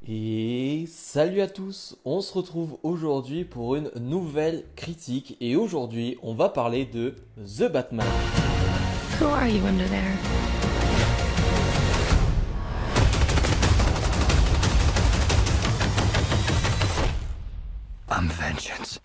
Et salut à tous, on se retrouve aujourd'hui pour une nouvelle critique et aujourd'hui on va parler de The Batman. Who are you under there? I'm vengeance.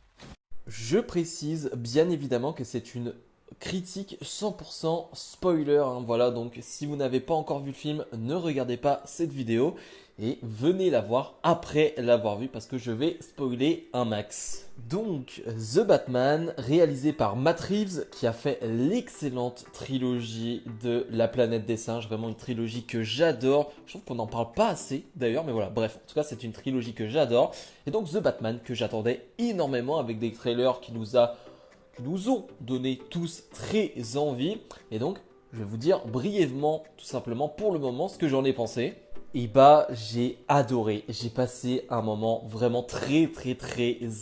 Je précise bien évidemment que c'est une critique 100% spoiler, hein. Voilà, donc si vous n'avez pas encore vu le film, ne regardez pas cette vidéo et venez la voir après l'avoir vu parce que je vais spoiler un max. Donc, The Batman, réalisé par Matt Reeves, qui a fait l'excellente trilogie de La Planète des Singes, vraiment une trilogie que j'adore. Je trouve qu'on n'en parle pas assez d'ailleurs, mais voilà, bref, en tout cas c'est une trilogie que j'adore. Et donc The Batman que j'attendais énormément avec des trailers qui nous ont donné tous très envie. Et donc, je vais vous dire brièvement, tout simplement, pour le moment, ce que j'en ai pensé. Et bah, j'ai adoré. J'ai passé un moment vraiment très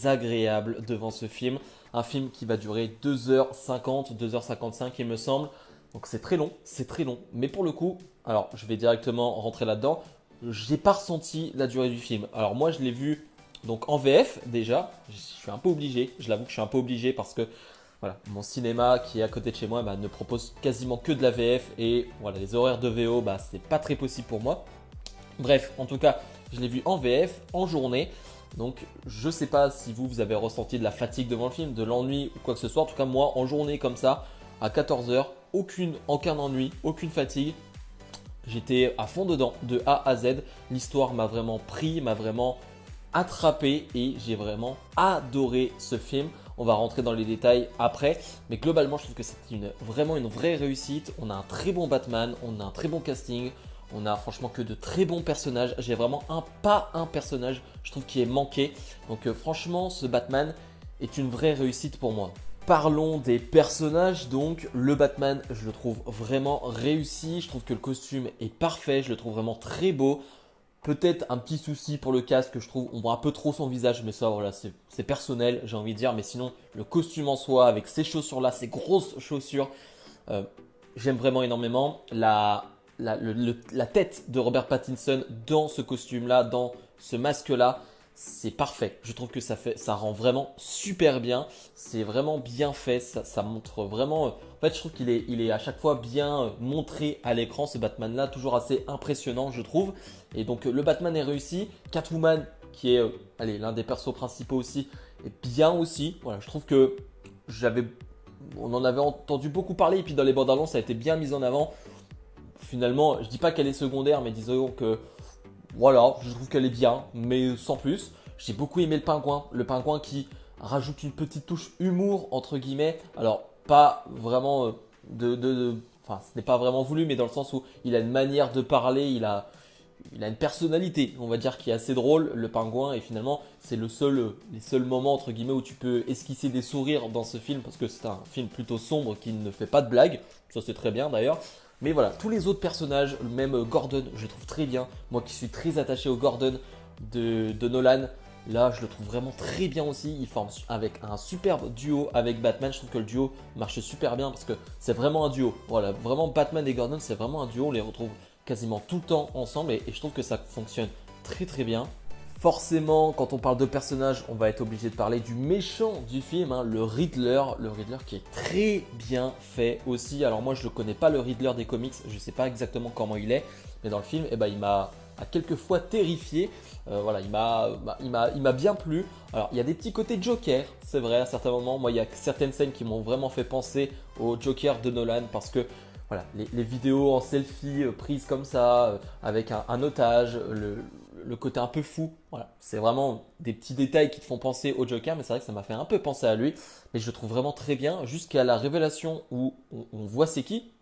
agréable devant ce film. Un film qui va durer 2h50, 2h55 il me semble. Donc c'est très long, c'est très long. Mais pour le coup, alors je vais directement rentrer là-dedans. J'ai pas ressenti la durée du film. Alors moi je l'ai vu donc en VF déjà. Je suis un peu obligé. Je l'avoue que je suis un peu obligé parce que voilà, mon cinéma qui est à côté de chez moi ne propose quasiment que de la VF et voilà, les horaires de VO, c'est pas très possible pour moi. Bref, en tout cas, je l'ai vu en VF, en journée. Donc, je sais pas si vous avez ressenti de la fatigue devant le film, de l'ennui ou quoi que ce soit. En tout cas, moi, en journée comme ça, à 14h, aucun ennui, aucune fatigue. J'étais à fond dedans, de A à Z. L'histoire m'a vraiment pris, m'a vraiment attrapé et j'ai vraiment adoré ce film. On va rentrer dans les détails après, mais globalement, je trouve que c'est vraiment une vraie réussite. On a un très bon Batman, on a un très bon casting, on a franchement que de très bons personnages. J'ai vraiment pas un personnage, je trouve, qui est manqué. Donc franchement, ce Batman est une vraie réussite pour moi. Parlons des personnages, donc le Batman, je le trouve vraiment réussi. Je trouve que le costume est parfait, je le trouve vraiment très beau. Peut-être un petit souci pour le casque, je trouve, on voit un peu trop son visage, mais ça, voilà, c'est personnel, j'ai envie de dire. Mais sinon, le costume en soi, avec ces chaussures-là, ces grosses chaussures, euh, j'aime vraiment énormément. La tête de Robert Pattinson dans ce costume-là, dans ce masque-là, c'est parfait. Je trouve que ça rend vraiment super bien. C'est vraiment bien fait. Ça montre vraiment. En fait, je trouve il est à chaque fois bien montré à l'écran, ce Batman-là, toujours assez impressionnant, je trouve. Et donc, le Batman est réussi. Catwoman, qui est allez, l'un des persos principaux aussi, est bien aussi. Voilà, je trouve que j'avais on en avait entendu beaucoup parler et puis dans les bandes annonces ça a été bien mis en avant. Finalement, je dis pas qu'elle est secondaire, mais disons que voilà, je trouve qu'elle est bien, mais sans plus. J'ai beaucoup aimé le pingouin qui rajoute une petite touche humour entre guillemets. Alors pas vraiment enfin ce n'est pas vraiment voulu, mais dans le sens où il a une manière de parler, il a une personnalité, on va dire, qui est assez drôle, le pingouin, et finalement, c'est les seuls moments, entre guillemets, où tu peux esquisser des sourires dans ce film, parce que c'est un film plutôt sombre qui ne fait pas de blagues, ça c'est très bien d'ailleurs. Mais voilà, tous les autres personnages, même Gordon, je le trouve très bien. Moi qui suis très attaché au Gordon de Nolan, là je le trouve vraiment très bien aussi. Il forme avec un superbe duo avec Batman. Je trouve que le duo marche super bien parce que c'est vraiment un duo. Voilà, vraiment Batman et Gordon, c'est vraiment un duo. On les retrouve quasiment tout le temps ensemble et je trouve que ça fonctionne très bien. Forcément, quand on parle de personnages, on va être obligé de parler du méchant du film, hein, le Riddler. Le Riddler qui est très bien fait aussi. Alors moi, je ne connais pas le Riddler des comics, je ne sais pas exactement comment il est, mais dans le film, il m'a à quelques fois terrifié. Voilà, il m'a bien plu. Alors, il y a des petits côtés Joker, c'est vrai, à certains moments. Moi, il y a certaines scènes qui m'ont vraiment fait penser au Joker de Nolan parce que voilà, les vidéos en selfie prises comme ça, avec un otage, le côté un peu fou, voilà, c'est vraiment des petits détails qui te font penser au Joker, mais c'est vrai que ça m'a fait un peu penser à lui, mais je le trouve vraiment très bien, jusqu'à la révélation où on voit c'est qui,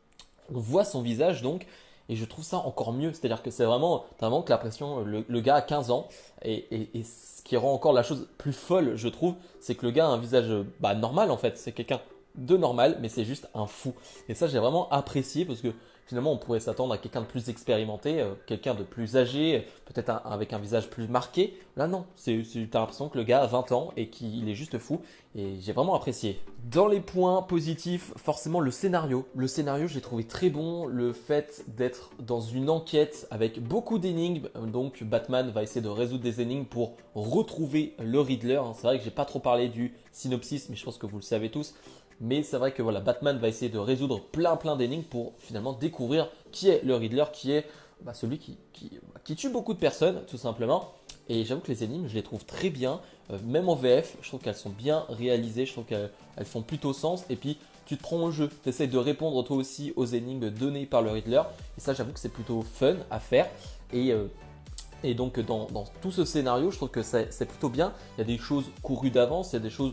on voit son visage donc, et je trouve ça encore mieux, c'est-à-dire que t'as vraiment que l'impression, le gars a 15 ans, et ce qui rend encore la chose plus folle, je trouve, c'est que le gars a un visage normal en fait, c'est quelqu'un de normal, mais c'est juste un fou. Et ça, j'ai vraiment apprécié parce que finalement, on pourrait s'attendre à quelqu'un de plus expérimenté, quelqu'un de plus âgé, peut-être avec un visage plus marqué. Là, non, t'as l'impression que le gars a 20 ans et qu'il est juste fou. Et j'ai vraiment apprécié. Dans les points positifs, forcément le scénario. Le scénario, je l'ai trouvé très bon. Le fait d'être dans une enquête avec beaucoup d'énigmes. Donc, Batman va essayer de résoudre des énigmes pour retrouver le Riddler. C'est vrai que j'ai pas trop parlé du synopsis, mais je pense que vous le savez tous. Mais c'est vrai que voilà, Batman va essayer de résoudre plein d'énigmes pour finalement découvrir qui est le Riddler, qui est celui qui tue beaucoup de personnes, tout simplement. Et j'avoue que les énigmes, je les trouve très bien, même en VF, je trouve qu'elles sont bien réalisées, je trouve qu'elles font plutôt sens. Et puis, tu te prends au jeu, tu essayes de répondre toi aussi aux énigmes données par le Riddler. Et ça, j'avoue que c'est plutôt fun à faire. Et donc, dans tout ce scénario, je trouve que c'est plutôt bien. Il y a des choses courues d'avance, il y a des choses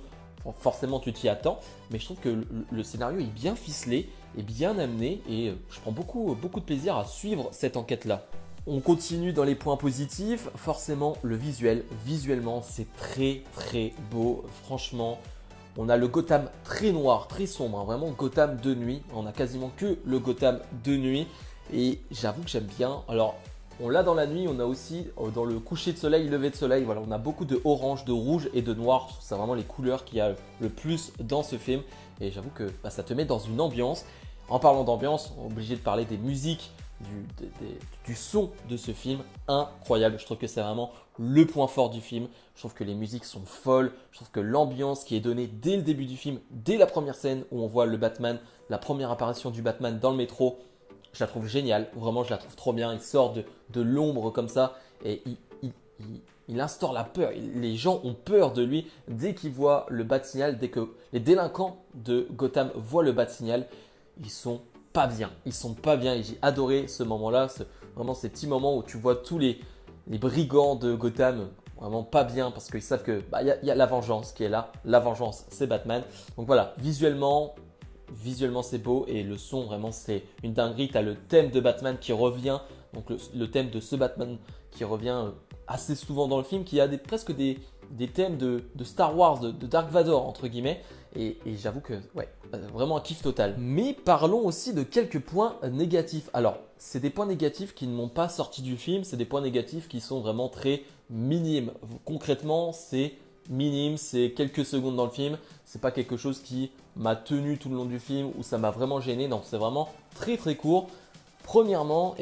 forcément tu t'y attends, mais je trouve que le scénario est bien ficelé, est bien amené et je prends beaucoup de plaisir à suivre cette enquête-là. On continue dans les points positifs, forcément le visuel. Visuellement, c'est très beau, franchement. On a le Gotham très noir, très sombre, vraiment Gotham de nuit. On a quasiment que le Gotham de nuit et j'avoue que j'aime bien. Alors, on l'a dans la nuit, on a aussi dans le coucher de soleil, lever de soleil. Voilà, on a beaucoup de orange, de rouge et de noir. C'est vraiment les couleurs qu'il y a le plus dans ce film. Et j'avoue que ça te met dans une ambiance. En parlant d'ambiance, on est obligé de parler des musiques, du son de ce film. Incroyable. Je trouve que c'est vraiment le point fort du film. Je trouve que les musiques sont folles. Je trouve que l'ambiance qui est donnée dès le début du film, dès la première scène où on voit le Batman, la première apparition du Batman dans le métro, je la trouve géniale, vraiment je la trouve trop bien. Il sort de l'ombre comme ça et il instaure la peur. Les gens ont peur de lui dès qu'ils voient le Bat-Signal, dès que les délinquants de Gotham voient le Bat-Signal, ils sont pas bien. Ils sont pas bien et j'ai adoré ce moment-là, vraiment ces petits moments où tu vois tous les brigands de Gotham vraiment pas bien parce qu'ils savent que y a la vengeance qui est là. La vengeance, c'est Batman. Donc voilà, visuellement c'est beau et le son vraiment c'est une dinguerie. Tu as le thème de Batman qui revient, donc le thème de ce Batman qui revient assez souvent dans le film, qui a presque des thèmes de Star Wars, de Dark Vador entre guillemets. Et j'avoue que ouais, vraiment un kiff total. Mais parlons aussi de quelques points négatifs. Alors c'est des points négatifs qui ne m'ont pas sorti du film, c'est des points négatifs qui sont vraiment très minimes. Concrètement c'est minime, c'est quelques secondes dans le film, c'est pas quelque chose qui m'a tenu tout le long du film ou ça m'a vraiment gêné, non, c'est vraiment très court. Premièrement,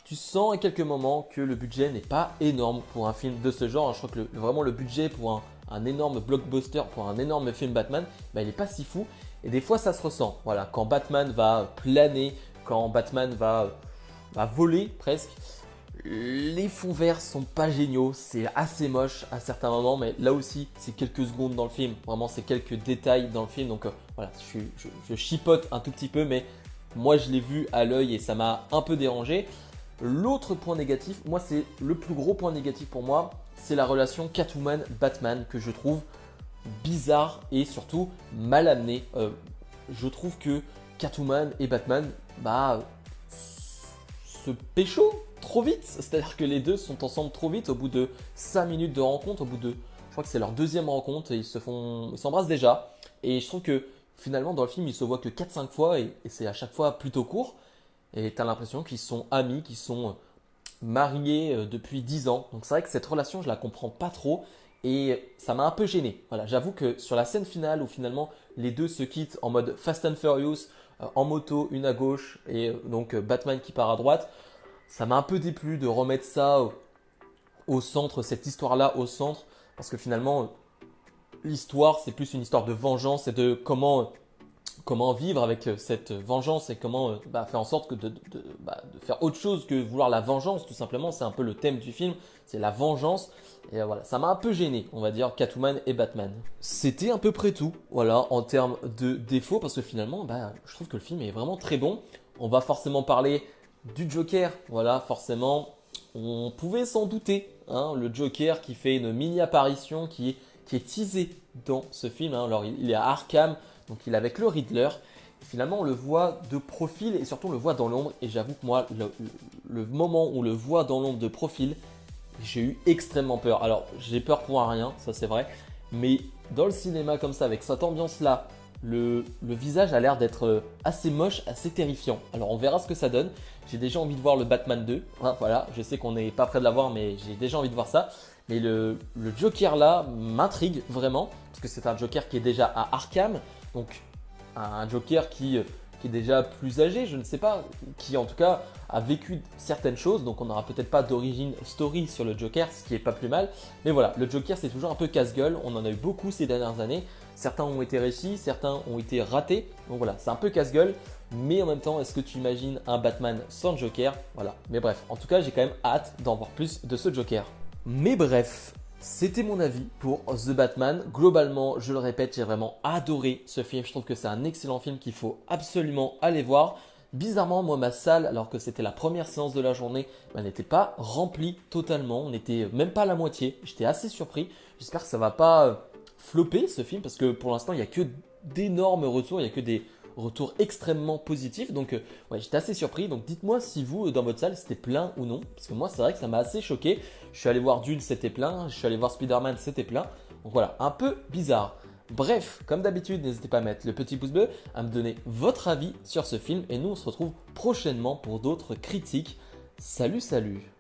tu sens à quelques moments que le budget n'est pas énorme pour un film de ce genre. Je crois que vraiment le budget pour un énorme blockbuster, pour un énorme film Batman, il n'est pas si fou. Et des fois ça se ressent, voilà, quand Batman va planer, quand Batman va voler presque. Les fonds verts sont pas géniaux, c'est assez moche à certains moments, mais là aussi c'est quelques secondes dans le film, vraiment c'est quelques détails dans le film, donc voilà, je chipote un tout petit peu, mais moi je l'ai vu à l'œil et ça m'a un peu dérangé. L'autre point négatif, moi c'est le plus gros point négatif pour moi, c'est la relation Catwoman-Batman que je trouve bizarre et surtout mal amenée. Je trouve que Catwoman et Batman, se pécho trop vite, c'est-à-dire que les deux sont ensemble trop vite au bout de 5 minutes de rencontre, je crois que c'est leur deuxième rencontre et ils s'embrassent déjà et je trouve que finalement dans le film ils se voient que 4-5 fois et c'est à chaque fois plutôt court et tu as l'impression qu'ils sont amis, qu'ils sont mariés depuis 10 ans, donc c'est vrai que cette relation je la comprends pas trop et ça m'a un peu gêné. Voilà, j'avoue que sur la scène finale où finalement les deux se quittent en mode Fast and Furious, en moto, une à gauche et donc Batman qui part à droite, ça m'a un peu déplu de remettre ça au centre, cette histoire-là au centre, parce que finalement, l'histoire, c'est plus une histoire de vengeance et de comment vivre avec cette vengeance et comment faire en sorte de faire autre chose que vouloir la vengeance, tout simplement. C'est un peu le thème du film, c'est la vengeance. Et voilà, ça m'a un peu gêné, on va dire, Catwoman et Batman. C'était à peu près tout, voilà, en termes de défauts, parce que finalement, je trouve que le film est vraiment très bon. On va forcément parler du Joker, voilà, forcément, on pouvait s'en douter, hein, le Joker qui fait une mini apparition qui est teasé dans ce film, hein. Alors il est à Arkham, donc il est avec le Riddler. Finalement, on le voit de profil et surtout on le voit dans l'ombre. Et j'avoue que moi, le moment où on le voit dans l'ombre de profil, j'ai eu extrêmement peur. Alors, j'ai peur pour un rien, ça c'est vrai. Mais dans le cinéma comme ça, avec cette ambiance-là, le visage a l'air d'être assez moche, assez terrifiant. Alors on verra ce que ça donne. J'ai déjà envie de voir le Batman 2. Hein, voilà, je sais qu'on n'est pas près de l'avoir, mais j'ai déjà envie de voir ça. Mais le Joker là m'intrigue vraiment, parce que c'est un Joker qui est déjà à Arkham, donc un Joker qui est déjà plus âgé, je ne sais pas, qui en tout cas a vécu certaines choses, donc on n'aura peut-être pas d'origine story sur le Joker, ce qui est pas plus mal. Mais voilà, le Joker c'est toujours un peu casse-gueule, on en a eu beaucoup ces dernières années, certains ont été réussis, certains ont été ratés, donc voilà, c'est un peu casse-gueule, mais en même temps, est-ce que tu imagines un Batman sans Joker? Voilà, mais bref, en tout cas j'ai quand même hâte d'en voir plus de ce Joker. Mais bref, c'était mon avis pour The Batman. Globalement, je le répète, j'ai vraiment adoré ce film. Je trouve que c'est un excellent film qu'il faut absolument aller voir. Bizarrement, moi, ma salle, alors que c'était la première séance de la journée, n'était pas remplie totalement. On n'était même pas à la moitié. J'étais assez surpris. J'espère que ça va pas flopper ce film parce que pour l'instant, il n'y a que d'énormes retours. Il n'y a que des retour extrêmement positif. Donc, ouais, j'étais assez surpris. Donc, dites-moi si vous, dans votre salle, c'était plein ou non. Parce que moi, c'est vrai que ça m'a assez choqué. Je suis allé voir Dune, c'était plein. Je suis allé voir Spider-Man, c'était plein. Donc, voilà, un peu bizarre. Bref, comme d'habitude, n'hésitez pas à mettre le petit pouce bleu, à me donner votre avis sur ce film. Et nous, on se retrouve prochainement pour d'autres critiques. Salut, salut!